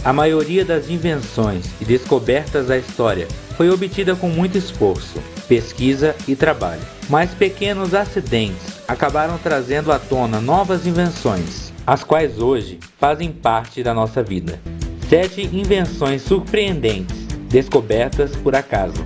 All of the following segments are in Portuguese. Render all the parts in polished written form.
A maioria das invenções e descobertas da história foi obtida com muito esforço, pesquisa e trabalho. Mas pequenos acidentes acabaram trazendo à tona novas invenções, as quais hoje fazem parte da nossa vida. 7 invenções surpreendentes, descobertas por acaso.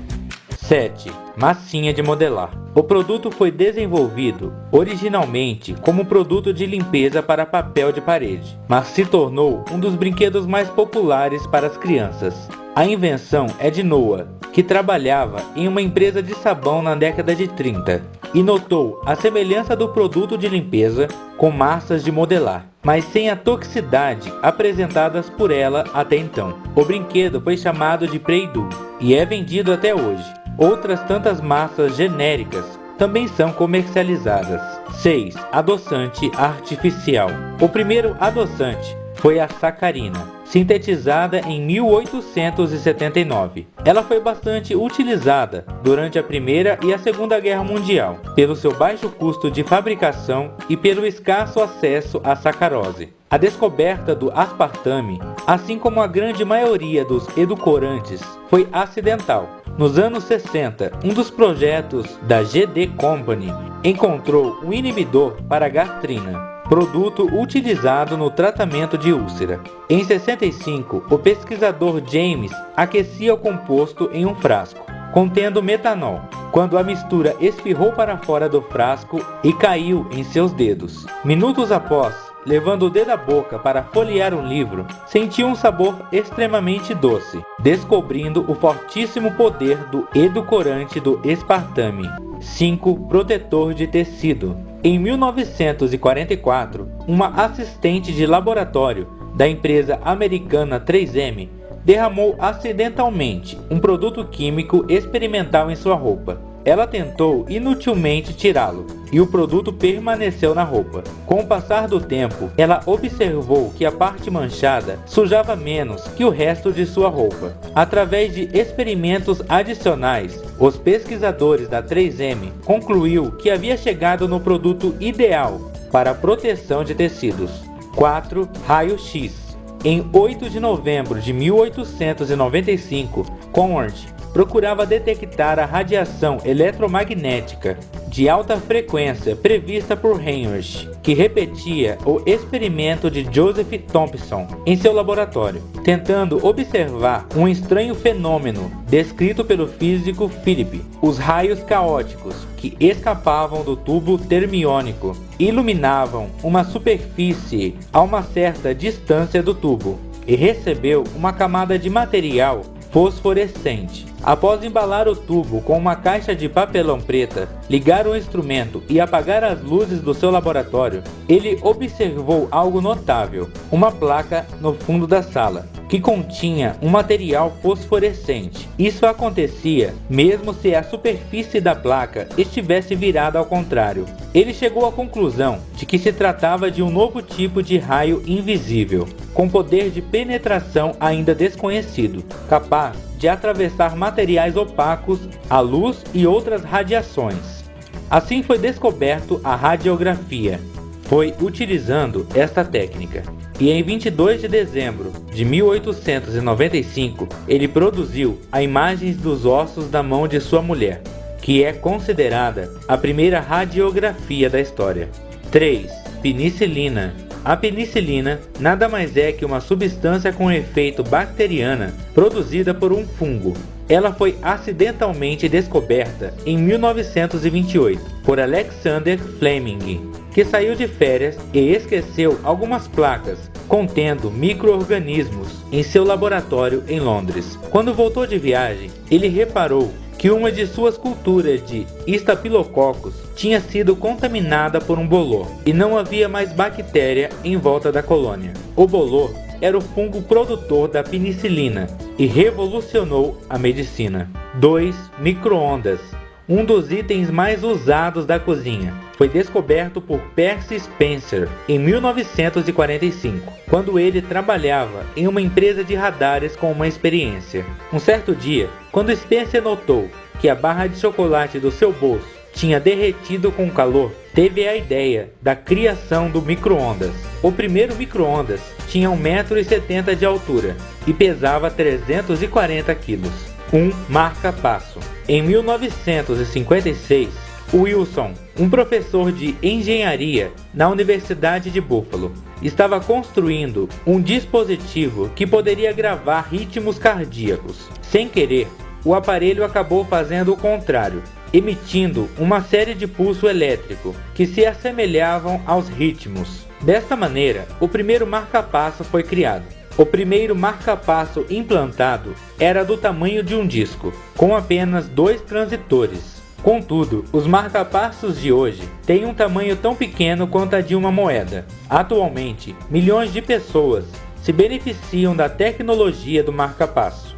7. Massinha de modelar. O produto foi desenvolvido originalmente como produto de limpeza para papel de parede, mas se tornou um dos brinquedos mais populares para as crianças. A invenção é de Noah, que trabalhava em uma empresa de sabão na década de 30 e notou a semelhança do produto de limpeza com massas de modelar, mas sem a toxicidade apresentadas por ela até então. O brinquedo foi chamado de Play-Doh e é vendido até hoje. Outras tantas massas genéricas também são comercializadas. 6. Adoçante artificial. O primeiro adoçante foi a sacarina, sintetizada em 1879. Ela foi bastante utilizada durante a Primeira e a Segunda Guerra Mundial, pelo seu baixo custo de fabricação e pelo escasso acesso à sacarose. A descoberta do aspartame, assim como a grande maioria dos edulcorantes, foi acidental. Nos anos 60, um dos projetos da GD Company encontrou um inibidor para a gastrina, produto utilizado no tratamento de úlcera. Em 65, o pesquisador James aquecia o composto em um frasco, contendo metanol, quando a mistura espirrou para fora do frasco e caiu em seus dedos. Minutos após, levando o dedo à boca para folhear um livro, sentiu um sabor extremamente doce, descobrindo o fortíssimo poder do edulcorante do aspartame. 5. Protetor de tecido. Em 1944, uma assistente de laboratório da empresa americana 3M derramou acidentalmente um produto químico experimental em sua roupa. Ela tentou inutilmente tirá-lo, e o produto permaneceu na roupa. Com o passar do tempo, ela observou que a parte manchada sujava menos que o resto de sua roupa. Através de experimentos adicionais, os pesquisadores da 3M concluiu que havia chegado no produto ideal para a proteção de tecidos. 4. Raio-X. Em 8 de novembro de 1895, Conrad procurava detectar a radiação eletromagnética de alta frequência prevista por Heinrich, que repetia o experimento de Joseph Thomson em seu laboratório, tentando observar um estranho fenômeno descrito pelo físico Philip. Os raios caóticos que escapavam do tubo termiônico iluminavam uma superfície a uma certa distância do tubo e recebeu uma camada de material fosforescente. Após embalar o tubo com uma caixa de papelão preta, ligar o instrumento e apagar as luzes do seu laboratório, ele observou algo notável: uma placa no fundo da sala, que continha um material fosforescente. Isso acontecia mesmo se a superfície da placa estivesse virada ao contrário. Ele chegou à conclusão de que se tratava de um novo tipo de raio invisível, com poder de penetração ainda desconhecido, capaz de atravessar materiais opacos, a luz e outras radiações. Assim foi descoberto a radiografia. Foi utilizando esta técnica. E em 22 de dezembro de 1895, ele produziu as imagens dos ossos da mão de sua mulher, que é considerada a primeira radiografia da história. 3. Penicilina. A penicilina nada mais é que uma substância com efeito bacteriana produzida por um fungo. Ela foi acidentalmente descoberta em 1928 por Alexander Fleming, que saiu de férias e esqueceu algumas placas contendo micro-organismos em seu laboratório em Londres. Quando voltou de viagem, ele reparou que uma de suas culturas de estafilococos tinha sido contaminada por um bolor e não havia mais bactéria em volta da colônia. O bolor era o fungo produtor da penicilina e revolucionou a medicina. 2. Micro-ondas. Um dos itens mais usados da cozinha. Foi descoberto por Percy Spencer em 1945, quando ele trabalhava em uma empresa de radares com uma experiência. Um certo dia, quando Spencer notou que a barra de chocolate do seu bolso tinha derretido com o calor, teve a ideia da criação do micro-ondas. O primeiro micro-ondas tinha 1,70 m de altura e pesava 340 kg. Um marca-passo. Em 1956, Wilson, um professor de engenharia na Universidade de Buffalo, estava construindo um dispositivo que poderia gravar ritmos cardíacos. Sem querer, o aparelho acabou fazendo o contrário, emitindo uma série de pulsos elétricos que se assemelhavam aos ritmos. Desta maneira, o primeiro marca-passo foi criado. O primeiro marca-passo implantado era do tamanho de um disco, com apenas 2 transitores. Contudo, os marca-passos de hoje têm um tamanho tão pequeno quanto a de uma moeda. Atualmente, milhões de pessoas se beneficiam da tecnologia do marca-passo.